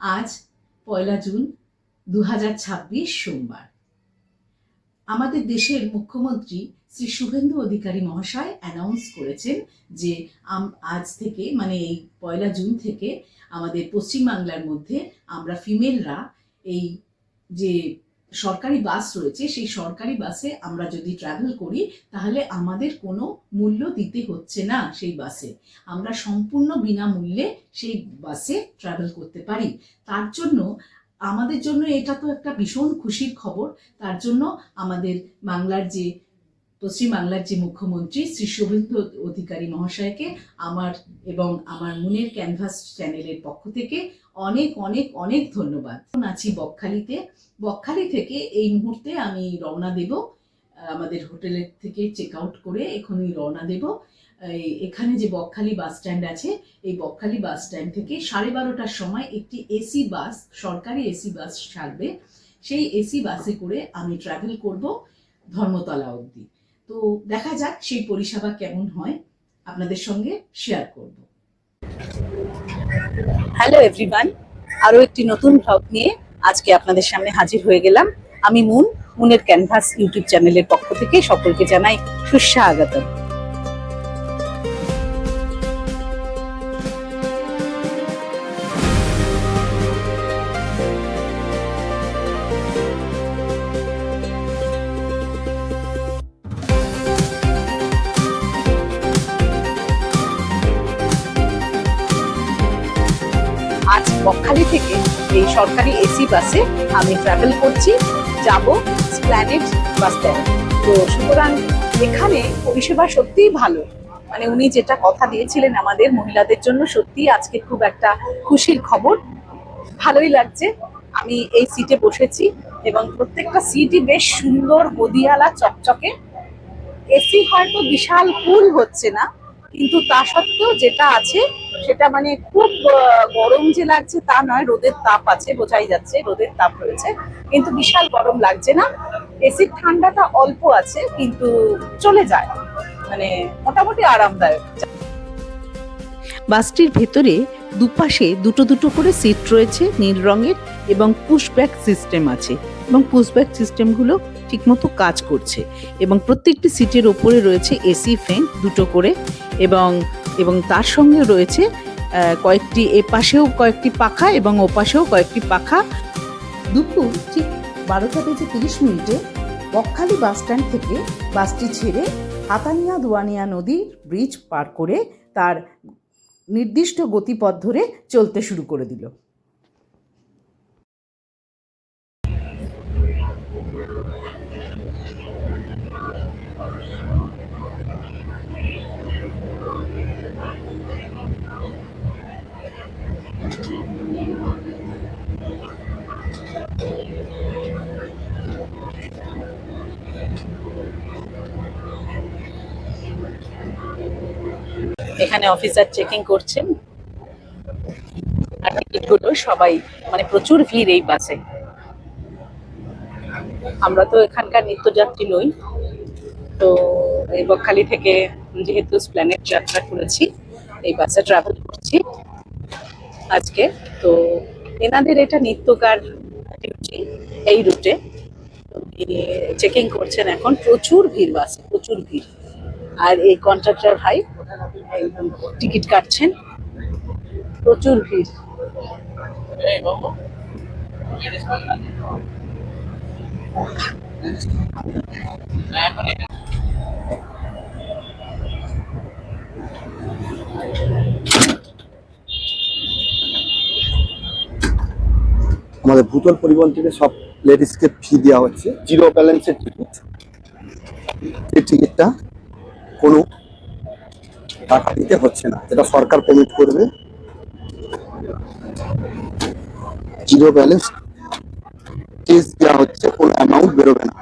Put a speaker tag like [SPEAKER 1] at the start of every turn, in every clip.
[SPEAKER 1] আজ 1 জুন 2026 সোমবার। আমাদের দেশের মুখ্যমন্ত্রী শ্রী শুভেন্দু অধিকারী মহাশয় অ্যানাউন্স করেছেন যে আজ থেকে মানে এই 1 জুন থেকে আমাদের পশ্চিমবাংলার মধ্যে আমরা ফিমেলরা এই যে সরকারি বাস রয়েছে সেই সরকারি বাসে আমরা যদি ট্রাভেল করি তাহলে আমাদের কোনো মূল্য দিতে হচ্ছে না। সেই বাসে আমরা সম্পূর্ণ বিনামূল্যে সেই বাসে ট্রাভেল করতে পারি। তার জন্য আমাদের জন্য এটা তো একটা ভীষণ খুশির খবর। তার জন্য আমাদের পশ্চিমবাংলার যে মুখ্যমন্ত্রী শ্রী শুভেন্দু অধিকারী মহাশয়কে আমার এবং আমার মুনের ক্যানভাস চ্যানেলের পক্ষ থেকে অনেক অনেক অনেক ধন্যবাদ। আছি বকখালি থেকে এই মুহূর্তে আমি রওনা দেব। আমাদের হোটেলের থেকে চেক আউট করে এখনই রওনা দেব। এখানে যে বকখালি বাস স্ট্যান্ড আছে, এই বকখালি বাস স্ট্যান্ড থেকে 12:30টার সময় একটি এসি বাস, সরকারি এসি বাস ছাড়বে। সেই এসি বাসে করে আমি ট্রাভেল করব ধর্মতলা অবধি। তো দেখা যাক সেই পরিষেবা কেমন হয়, আপনাদের সঙ্গে শেয়ার করব।
[SPEAKER 2] হ্যালো এভরিওয়ান, আরও একটি নতুন ব্লগ নিয়ে আজকে আপনাদের সামনে হাজির হয়ে গেলাম। আমি মুনের ক্যানভাস ইউটিউব চ্যানেলের পক্ষ থেকে সকলকে জানাই সুস্বাগতম। আজ বকখালি থেকে এই সরকারি এসি বাসে আমি ট্রাভেল করছি, যাব এসপ্ল্যানেড বাস স্ট্যান্ড। তো সুতরাং এখানে পরিষেবা সত্যিই ভালো। মানে উনি যেটা কথা দিয়েছিলেন আমাদের মহিলাদের জন্য, সত্যিই আজকে খুব একটা খুশির খবর। ভালোই লাগছে। আমি এই সিটে বসেছি এবং প্রত্যেকটা সিটই বেশ সুন্দর, গদিয়ালা, চকচকে। এসি হয়তো বিশাল কুল হচ্ছে না, কিন্তু তা সত্ত্বেও যেটা আছে সেটা মানে খুব গরম যে লাগছে তা নয়। রোদের তাপ আছে, বোঝাই যাচ্ছে রোদের তাপ রয়েছে, কিন্তু বিশাল গরম লাগছে না। এসির ঠান্ডাটা অল্প আছে, কিন্তু চলে যায়, মানে মোটামুটি আরামদায়ক। বাসটির ভেতরে দুপাশে দুটো দুটো করে সিট রয়েছে নীল রঙের, এবং পুশব্যাক সিস্টেম আছে, এবং পুশব্যাক সিস্টেমগুলো ঠিকমতো কাজ করছে। এবং প্রত্যেকটি সিটের ওপরে রয়েছে এসি ফ্যান দুটো করে, এবং তার সঙ্গে রয়েছে কয়েকটি, এপাশেও কয়েকটি পাখা এবং ওপাশেও কয়েকটি পাখা।
[SPEAKER 1] দুপুর ঠিক 12:30 বকখালি বাস স্ট্যান্ড থেকে বাসটি ছেড়ে হাতানিয়া দুয়ানিয়া নদীর ব্রিজ পার করে তার নির্দিষ্ট গতিপথ ধরে চলতে শুরু করে দিল।
[SPEAKER 2] এখানে অফিসার চেকিং করছেন আর টিকিটগুলো সবাই, মানে প্রচুর ভিড় এই বাসে। আমরা তো এখানকার নিত্যযাত্রী নই, তো এই বকখালি থেকে যেহেতু এসপ্ল্যানেড যাত্রা করেছি, এই বাসে ট্রাভেল করছি আজকে। তো এনাদের এটা নিত্যকার ডিউটি এই রুটে। চেকিং করছেন এখন, প্রচুর ভিড় বাসে, প্রচুর ভিড়। আর এই কন্ট্রাক্টর ভাই টিকিট কাটছেন, প্রচুর ভিড়।
[SPEAKER 3] আমাদের ভূতল পরিবহন থেকে সব লেডিসকে ফি দেওয়া হচ্ছে, জিরো ব্যালেন্সের টিকিট। এই টিকিটটা কোনো টাকা দিতে হচ্ছে না, যেটা সরকার পেমেন্ট করবে। জিরো ব্যালেন্স টিকিট দেওয়া হচ্ছে, কোনো অ্যামাউন্ট বেরোবে না।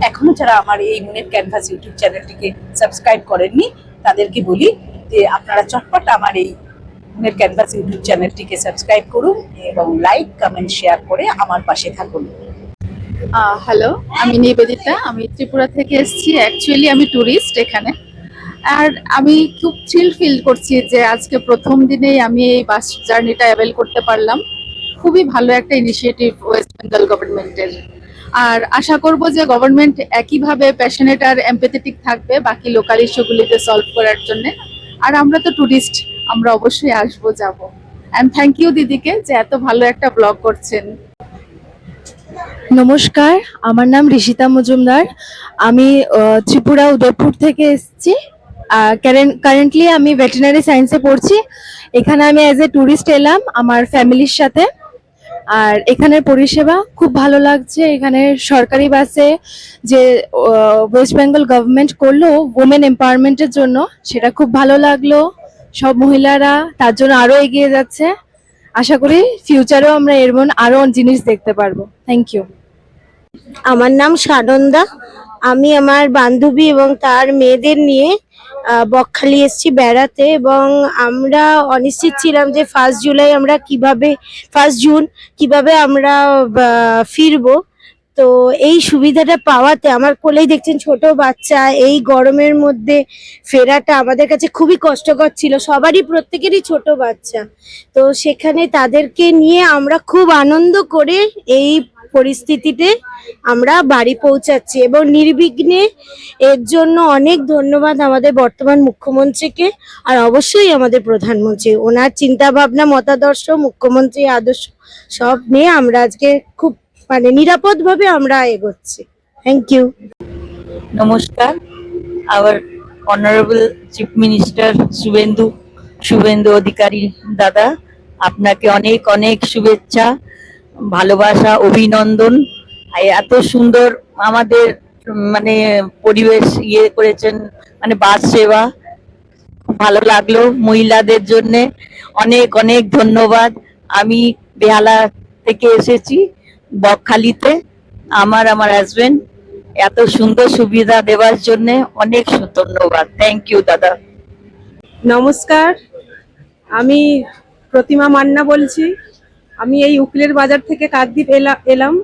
[SPEAKER 2] এখনো যারা আমার এই মুনের ক্যানভাস ইউটিউব চ্যানেলটিকে সাবস্ক্রাইব করেননি, তাদেরকে বলি যে আপনারা চটপট আমার এই মুনের ক্যানভাস ইউটিউব চ্যানেলটিকে সাবস্ক্রাইব করুন এবং লাইক, কমেন্ট, শেয়ার করে আমার পাশে থাকুন।
[SPEAKER 4] হ্যালো, আমি নিবেদিতা। আমি ত্রিপুরা থেকে এসেছি। অ্যাকচুয়ালি আমি ট্যুরিস্ট এখানে। আর আমি খুব থ্রিল ফিল করছি যে আজকে প্রথম দিনেই আমি এই বাস জার্নিটা অ্যাভেল করতে পারলাম। খুবই ভালো একটা ইনিশিয়েটিভ ওয়েস্ট বেঙ্গল গভর্নমেন্টের। আর আশা করব যে গভর্নমেন্ট একইভাবে প্যাশনেট আর এমপ্যাথেটিক থাকবে বাকি লোকাল ইস্যুগুলিতে সলভ করার জন্য। আর আমরা তো ট্যুরিস্ট, আমরা অবশ্যই আসবো, যাব। অ্যান্ড থ্যাংক ইউ দিদিকে যে এত ভালো একটা ব্লগ করছেন।
[SPEAKER 5] নমস্কার, আমার নাম ঋষিতা মজুমদার। আমি ত্রিপুরা উদয়পুর থেকে এসেছি। কারেন্টলি আমি ভেটেরিনারি সায়েন্সে পড়ছি। এখানে আমি অ্যাজ এ ট্যুরিস্ট এলাম আমার ফ্যামিলির সাথে। আর এখানের পরিষেবা খুব ভালো লাগছে। এখানে সরকারি বাসে যে ওয়েস্ট বেঙ্গল গভর্নমেন্ট করলো ওমেন এম্পাওয়ারমেন্টের জন্য, সেটা খুব ভালো লাগলো। সব মহিলারা তার জন্য আরো এগিয়ে যাচ্ছে। আশা করি ফিউচারেও আমরা এরকম আরো জিনিস দেখতে পারবো। Thank you.
[SPEAKER 6] আমার নাম সানন্দা। আমি আমার বান্ধবী এবং তার মেয়েদের নিয়ে বকখালি এসেছি বেড়াতে, এবং আমরা অনিশ্চিত ছিলাম যে 1 জুলাই আমরা কিভাবে 1 জুন কিভাবে আমরা ফিরবো। তো এই সুবিধাটা পাওয়াতে আমার কোলেই দেখছেন ছোট বাচ্চা, এই গরমের মধ্যে ফেরাটা আমাদের কাছে খুবই কষ্টকর ছিল। সবারই প্রত্যেকেরই ছোট বাচ্চা, তো সেখানে তাদেরকে নিয়ে আমরা খুব আনন্দ করে এই পরিস্থিতিতে আমরা বাড়ি পৌঁছাচ্ছি, এবং নির্বিঘ্নে। এর জন্য অনেক ধন্যবাদ আমাদের বর্তমান মুখ্যমন্ত্রীকে, আর অবশ্যই আমাদের প্রধানমন্ত্রী। ওনার চিন্তা ভাবনা, মতাদর্শ, মুখ্যমন্ত্রী আদর্শ সব নিয়ে আমরা আজকে খুব নিরাপদভাবে আমরা এগোচ্ছি। Thank you.
[SPEAKER 7] নমস্কার, our honourable chief minister Suvendu Adhikari দাদা, আপনাকে অনেক অনেক শুভেচ্ছা, ভালোবাসা, অভিনন্দন। এত সুন্দর আমাদের পরিবেশ করেছেন, বাস সেবা খুব ভালো লাগলো। মহিলাদের জন্য অনেক অনেক ধন্যবাদ। আমি বেহালা থেকে এসেছি বকখালিতে। আমার হাজবেন্ড এত সুন্দর সুবিধা দেওয়ার জন্য অনেক ধন্যবাদ। থ্যাংক ইউ দাদা।
[SPEAKER 8] নমস্কার, আমি প্রতিমা মান্না বলছি। আমি এই উকিলের বাজার থেকে কাকদ্বীপ এলাম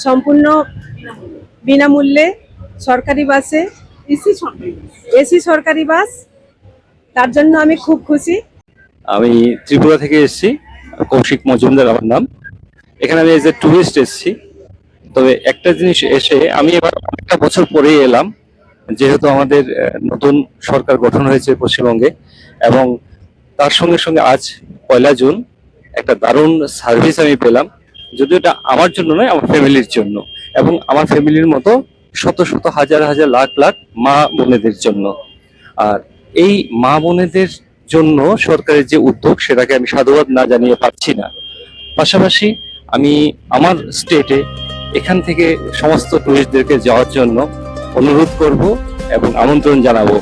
[SPEAKER 8] সম্পূর্ণ বিনামূল্যে সরকারি বাসে, এসি সরকারি বাস। তার জন্য আমি খুব খুশি।
[SPEAKER 9] আমি ত্রিপুরা থেকে এসেছি, কৌশিক মজুমদার আমার নাম। এখানে আমি এজ এ টুরিস্ট এসেছি। তবে একটা জিনিস এসে আমি এবার অনেকটা বছর পরেই এলাম, যেহেতু আমাদের নতুন সরকার গঠন হয়েছে পশ্চিমবঙ্গে, এবং তার সঙ্গে সঙ্গে আজ 1 জুন একটা দারুণ সার্ভিস আমি পেলাম। যদিও এটা আমার জন্য নয়, আমার ফ্যামিলির জন্য, এবং আমার ফ্যামিলির মতো শত শত হাজার হাজার লাখ লাখ মা বোনেদের জন্য। আর এই মা বোনেদের জন্য সরকারের যে উদ্যোগ, সেটাকে আমি সাধুবাদ না জানিয়ে পারছি না। পাশাপাশি আমি আমার স্টেটে এখান থেকে সমস্ত টুরিস্টদেরকে যাওয়ার জন্য অনুরোধ করব এবং আমন্ত্রণ জানাবো।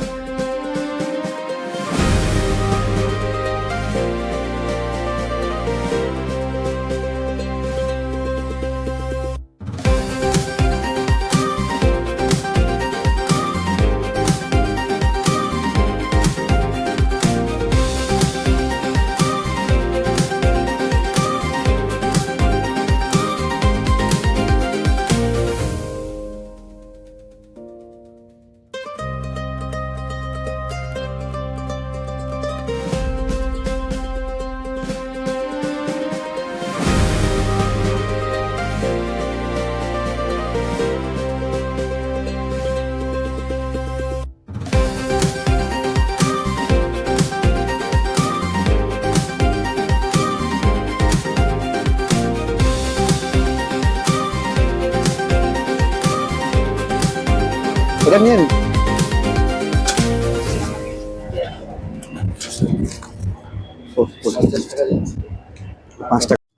[SPEAKER 3] এটা নিয়ে নিন।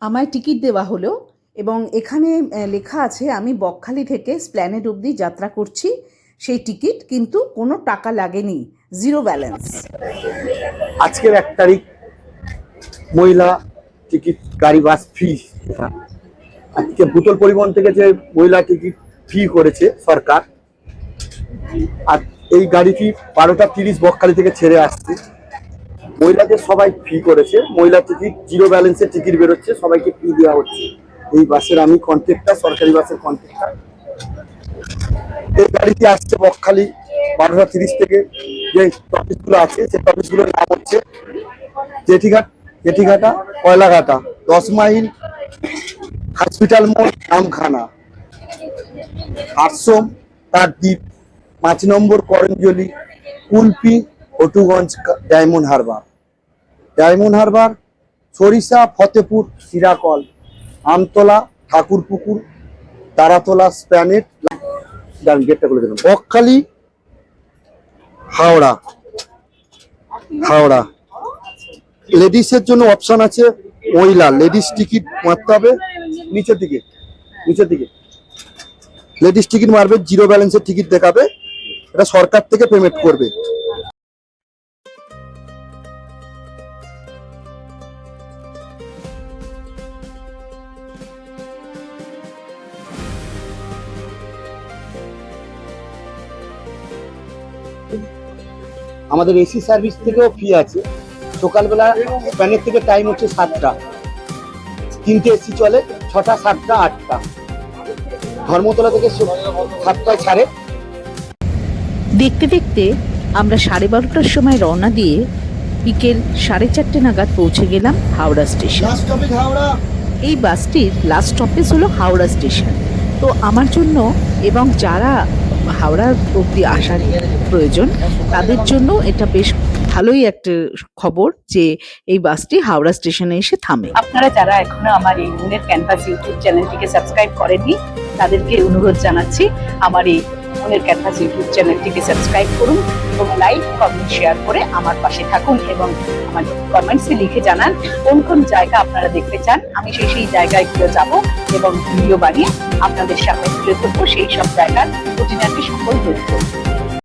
[SPEAKER 1] আমায় টিকিট দেওয়া হলো, এবং এখানে লেখা আছে আমি বকখালি থেকে স্প্ল্যানেড অবধি যাত্রা করছি। সেই টিকিট কিন্তু কোনো টাকা লাগেনি, 0 ব্যালেন্স।
[SPEAKER 3] আজকের 1 তারিখ মহিলা টিকিট গাড়ি বাস ফ্রি। আজকে ভূতল পরিবহন থেকে যে মহিলা টিকিট ফ্রি করেছে সরকার, আর এই গাড়িটি 12টা 30 বকখালি থেকে ছেড়ে আসছে। মহিলাদের সবাই ফ্রি করেছে, মহিলা টিকিট 0 ব্যালেন্সে টিকিট বেরোচ্ছে, সবাইকে ফ্রি দেওয়া হচ্ছে। এই বাসের আমি কন্ট্রাক্টর, সরকারি বাসের কন্ট্রাক্টর। এই গাড়িটি আসছে বকখালি 12:30 থেকে। যে অফিসগুলো আছে সেই অফিসগুলোর নাম হচ্ছে জেঠিঘাটা, কয়লাঘাটা, 10 মাইল, হসপিটাল মোড়, নামখানা, আটসোম, তারদ্বীপ, 5 নম্বর করঞ্জলি, কুলপি, হটুগঞ্জ, ডায়মন্ড হারবার, সরিষা, ফতেপুর, সিরাকল, আমতলা, ঠাকুরপুকুর, তারাতলা, স্প্যানেট, গেটটা খুলে দিলাম, বকখালি, হাওড়া। লেডিসের জন্য অপশন আছে, মহিলা লেডিস টিকিট মারতে হবে, নিচের দিকে লেডিস টিকিট মারবে, 0 ব্যালেন্সের টিকিট দেখাবে, এটা সরকার থেকে পেমেন্ট করবে। আমাদের এসি সার্ভিস থেকেও ফ্রি আছে। সকালবেলা স্প্যানের থেকে টাইম হচ্ছে 7টা, 3টে এসি চলে, 6টা, 7টা, 8টা। ধর্মতলা থেকে 7টায় ছাড়ে।
[SPEAKER 2] দেখতে দেখতে আমরা 12:30টার সময় রওনা দিয়ে বিকেল 4:30 নাগাদ পৌঁছে গেলাম হাওড়া স্টেশন। এই বাসটির লাস্ট স্টপেজ হলো হাওড়া স্টেশন। তো আমার জন্য এবং যারা হাওড়া অবধি আসার প্রয়োজন তাদের জন্য এটা বেশ ভালোই একটা খবর যে এই বাসটি হাওড়া স্টেশনে এসে থামে। আপনারা যারা এখনো আমার এই মনের ক্যানভাস ইউটিউব চ্যানেলটিকে সাবস্ক্রাইব করেননি তাদেরকে অনুরোধ জানাচ্ছি আমার এই মনের ক্যানভাস ইউটিউব চ্যানেলটিকে সাবস্ক্রাইব করুন এবং লাইক, কমেন্ট, শেয়ার করে আমার পাশে থাকুন এবং আমার কমেন্টসে লিখে জানান কোন কোন জায়গা আপনারা দেখতে চান। আমি সেই জায়গাগুলো যাব এবং ভিডিও বানিয়ে আপনাদের সামনে তুলে ধরবো সেই সব জায়গার খুঁটিনাটি সকল তথ্য।